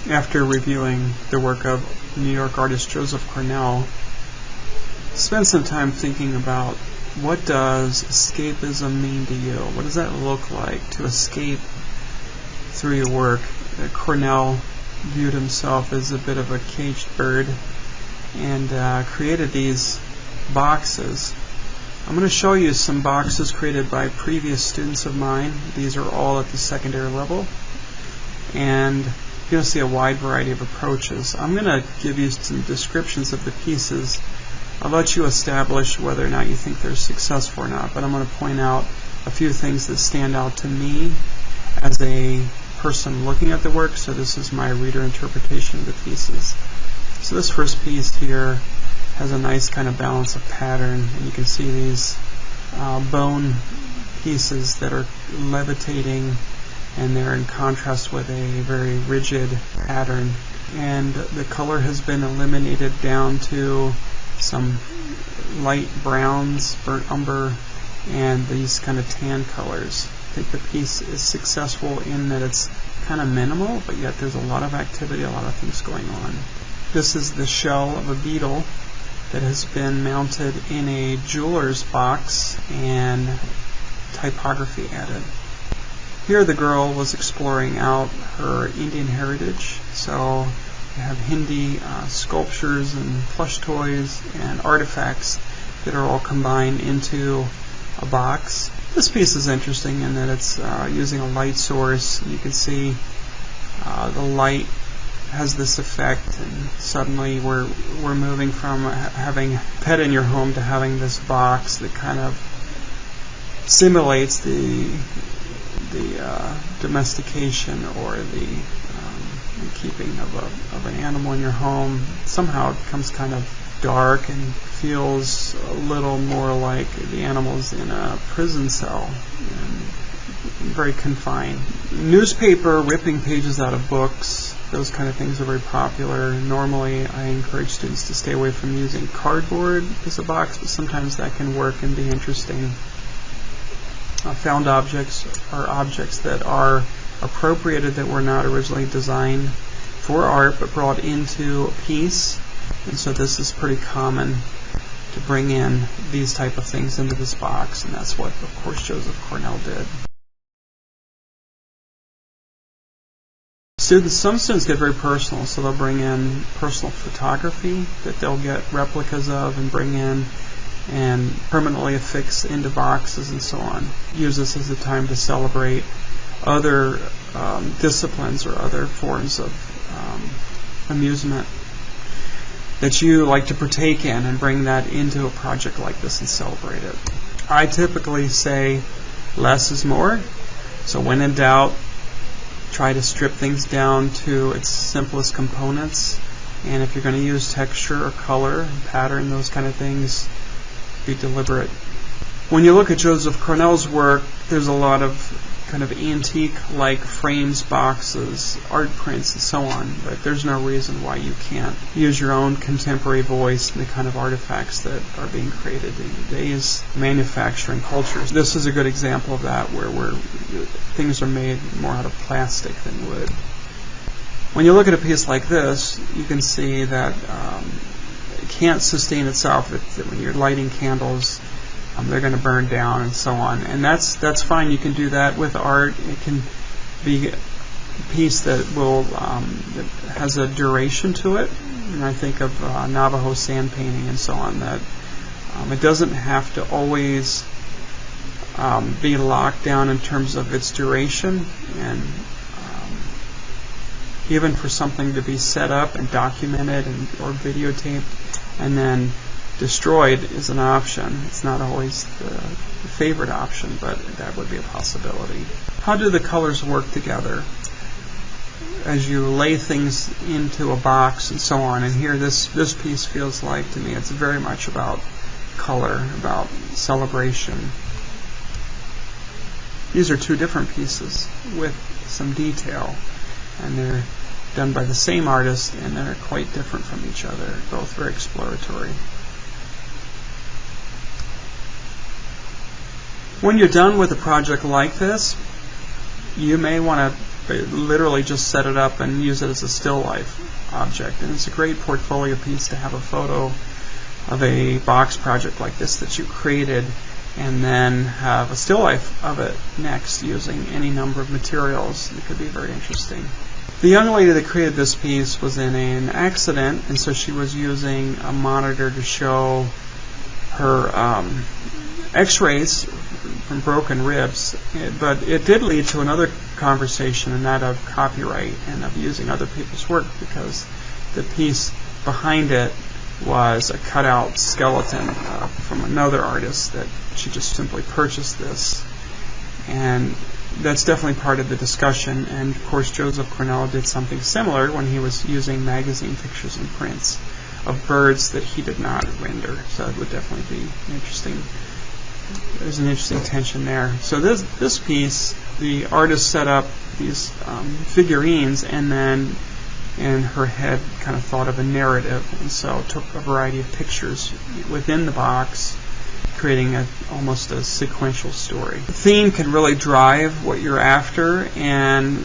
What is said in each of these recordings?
after reviewing the work of New York artist Joseph Cornell, spend some time thinking about, what does escapism mean to you? What does that look like, to escape through your work? Cornell viewed himself as a bit of a caged bird and created these boxes. I'm going to show you some boxes created by previous students of mine. These are all at the secondary level, and you're going to see a wide variety of approaches. I'm going to give you some descriptions of the pieces. I'll let you establish whether or not you think they're successful or not, but I'm going to point out a few things that stand out to me as a person looking at the work. So this is my reader interpretation of the pieces. So this first piece here has a nice kind of balance of pattern, and you can see these bone pieces that are levitating, and they're in contrast with a very rigid pattern. And the color has been eliminated down to some light browns, burnt umber, and these kind of tan colors. I think the piece is successful in that it's kind of minimal, but yet there's a lot of activity, a lot of things going on. This is the shell of a beetle that has been mounted in a jeweler's box and typography added. Here the girl was exploring out her Indian heritage, so you have Hindi sculptures and plush toys and artifacts that are all combined into a box. This piece is interesting in that it's using a light source. You can see the light has this effect, and suddenly we're moving from having a pet in your home to having this box that kind of simulates the domestication or the keeping of an animal in your home. Somehow it becomes kind of dark and feels a little more like the animals in a prison cell, and very confined. Newspaper ripping pages out of books, those kind of things are very popular. Normally I encourage students to stay away from using cardboard as a box, but sometimes that can work and be interesting. Found objects are objects that are appropriated, that were not originally designed for art but brought into a piece, and so this is pretty common to bring in these type of things into this box, and that's what, of course, Joseph Cornell did. Some students get very personal, so they'll bring in personal photography that they'll get replicas of and bring in and permanently affix into boxes and so on. Use this as a time to celebrate other disciplines or other forms of amusement that you like to partake in, and bring that into a project like this and celebrate it. I typically say less is more, so when in doubt, try to strip things down to its simplest components, and if you're going to use texture or color, pattern, those kind of things, be deliberate. When you look at Joseph Cornell's work, there's a lot of kind of antique-like frames, boxes, art prints, and so on, but there's no reason why you can't use your own contemporary voice in the kind of artifacts that are being created in today's manufacturing cultures. This is a good example of that, where things are made more out of plastic than wood. When you look at a piece like this, you can see that it can't sustain itself. When you're lighting candles, they're going to burn down and so on, and that's fine. You can do that with art. It can be a piece that will that has a duration to it, and I think of Navajo sand painting and so on, that it doesn't have to always be locked down in terms of its duration, and even for something to be set up and documented or videotaped and then destroyed is an option. It's not always the favorite option, but that would be a possibility. How do the colors work together as you lay things into a box and so on? And here this piece feels like, to me, it's very much about color, about celebration. These are two different pieces with some detail, and they're done by the same artist, and they're quite different from each other, both very exploratory. When you're done with a project like this, you may want to literally just set it up and use it as a still life object. And it's a great portfolio piece to have a photo of a box project like this that you created, and then have a still life of it next using any number of materials. It could be very interesting. The young lady that created this piece was in an accident, and so she was using a monitor to show her x-rays from broken ribs. But it did lead to another conversation, and that of copyright and of using other people's work, because the piece behind it was a cutout skeleton from another artist that she just simply purchased this. And that's definitely part of the discussion. And of course Joseph Cornell did something similar when he was using magazine pictures and prints of birds that he did not render. So it would definitely be interesting. There's an interesting tension there. So this piece, the artist set up these figurines, and then in her head kind of thought of a narrative, and so took a variety of pictures within the box, creating almost a sequential story. The theme can really drive what you're after, and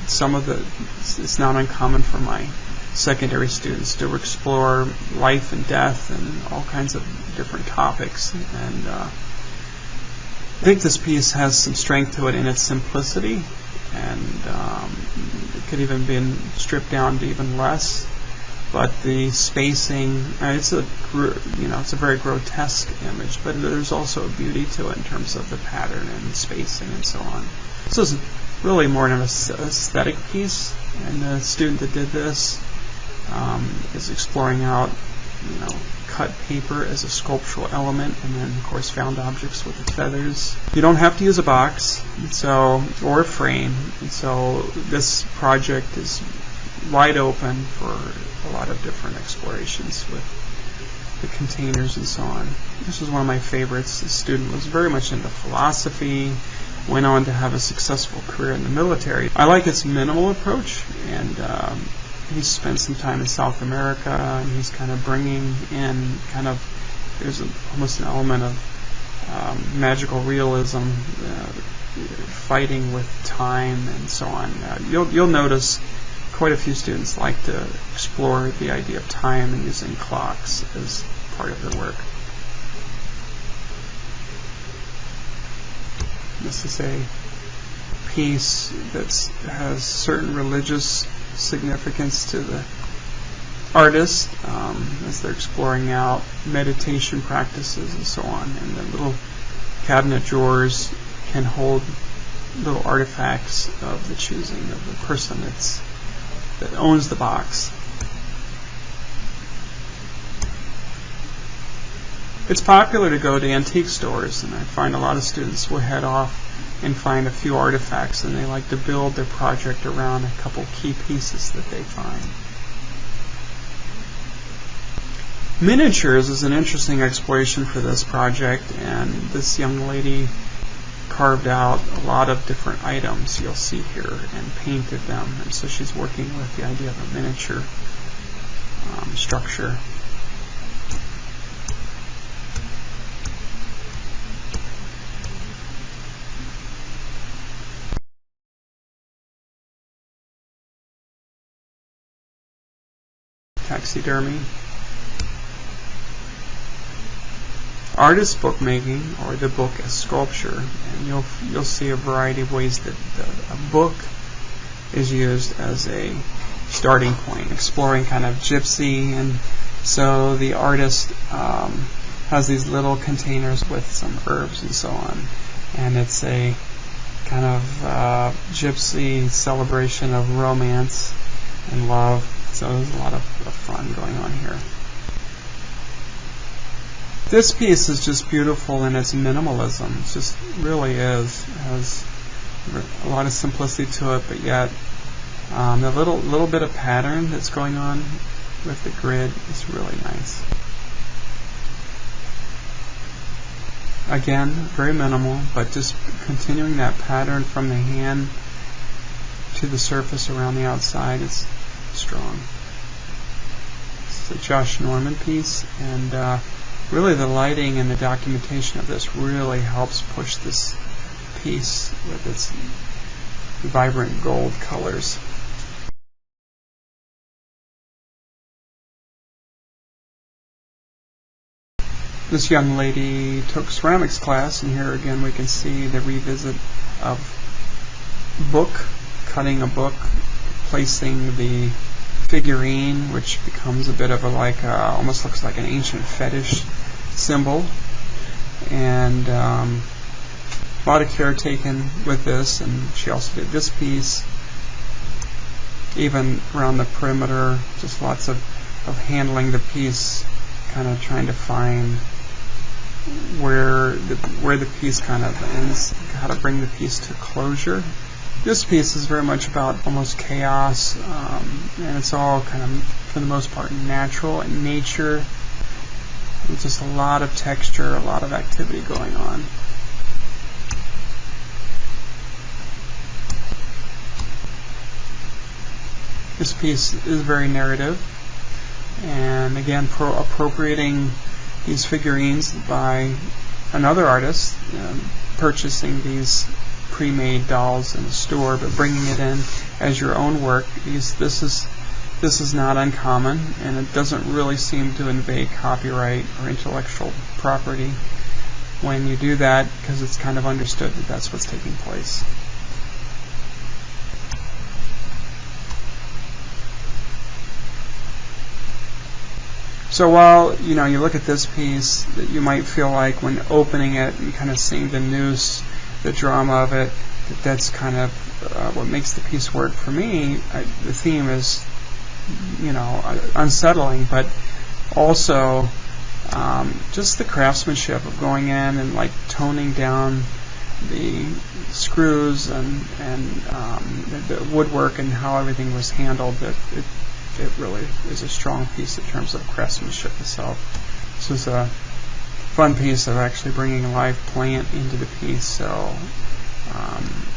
it's not uncommon for my secondary students to explore life and death and all kinds of different topics. And I think this piece has some strength to it in its simplicity, and it could even be stripped down to even less. But the spacing, it's a very grotesque image, but there's also a beauty to it in terms of the pattern and spacing and so on. So it's really more of an aesthetic piece, and the student that did this is exploring out, cut paper as a sculptural element, and then of course found objects with the feathers. You don't have to use a box, or a frame, and so this project is wide open for a lot of different explorations with the containers and so on. This was one of my favorites. The student was very much into philosophy, went on to have a successful career in the military. I like its minimal approach, and he's spent some time in South America, and he's kind of bringing in there's almost an element of magical realism, fighting with time and so on. You'll notice quite a few students like to explore the idea of time and using clocks as part of their work. This is a piece that has certain religious significance to the artist as they're exploring out meditation practices and so on. And the little cabinet drawers can hold little artifacts of the choosing of the person that owns the box. It's popular to go to antique stores, and I find a lot of students will head off and find a few artifacts, and they like to build their project around a couple key pieces that they find. Miniatures is an interesting exploration for this project, and this young lady carved out a lot of different items you'll see here and painted them, and so she's working with the idea of a miniature structure. Taxidermy. Artist bookmaking, or the book as sculpture, and you'll see a variety of ways that a book is used as a starting point, exploring kind of gypsy, and so the artist has these little containers with some herbs and so on, and it's a kind of gypsy celebration of romance and love. So there's a lot of fun going on here. This piece is just beautiful in its minimalism. It just really is. It has a lot of simplicity to it, but yet the little bit of pattern that's going on with the grid is really nice. Again, very minimal, but just continuing that pattern from the hand to the surface around the outside is strong. This is a Josh Norman piece, and really the lighting and the documentation of this really helps push this piece with its vibrant gold colors. This young lady took ceramics class, and here again we can see the revisit of book, cutting a book, placing the figurine, which becomes a bit of a almost looks like an ancient fetish symbol, and a lot of care taken with this. And she also did this piece, even around the perimeter, just lots of handling the piece, kind of trying to find where the piece kind of ends, how to bring the piece to closure. This piece is very much about almost chaos, and it's all kind of, for the most part, natural in nature. With just a lot of texture, a lot of activity going on. This piece is very narrative, and again, appropriating these figurines by another artist, purchasing these pre-made dolls in the store, but bringing it in as your own work. This is not uncommon, and it doesn't really seem to invade copyright or intellectual property when you do that, because it's kind of understood that that's what's taking place. So while you look at this piece, that you might feel like when opening it and kind of seeing the noose, the drama of it, that's kind of what makes the piece work for me. The theme is, unsettling, but also just the craftsmanship of going in and like toning down the screws and the woodwork and how everything was handled. It really is a strong piece in terms of craftsmanship itself. This is a fun piece of actually bringing a live plant into the piece. So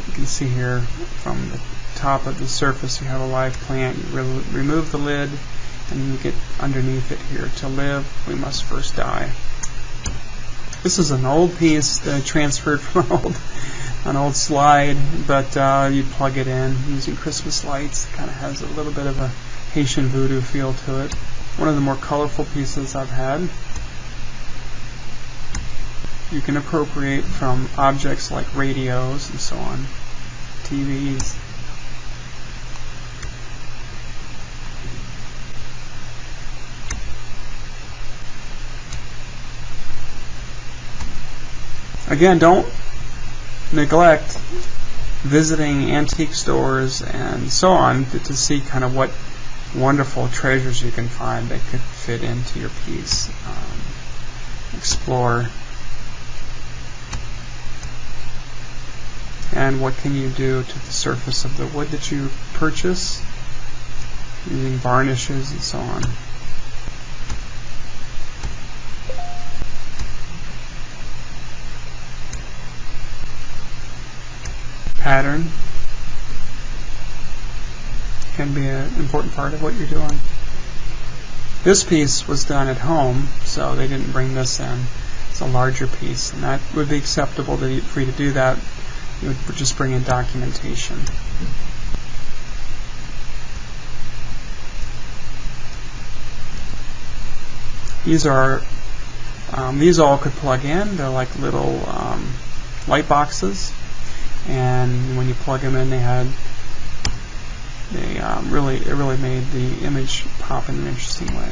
you can see here from the top of the surface you have a live plant. You remove the lid and you get underneath it here. To live, we must first die. This is an old piece that I transferred from an old slide, but you plug it in using Christmas lights. It kind of has a little bit of a Haitian voodoo feel to it. One of the more colorful pieces I've had. You can appropriate from objects like radios and so on, TVs. Again, don't neglect visiting antique stores and so on to see kind of what wonderful treasures you can find that could fit into your piece. Explore. And what can you do to the surface of the wood that you purchase, using varnishes and so on. Pattern can be an important part of what you're doing. This piece was done at home, so they didn't bring this in. It's a larger piece, and that would be acceptable for you to do that. You would just bring in documentation. These all could plug in. They're like little light boxes, and when you plug them in, it really made the image pop in an interesting way.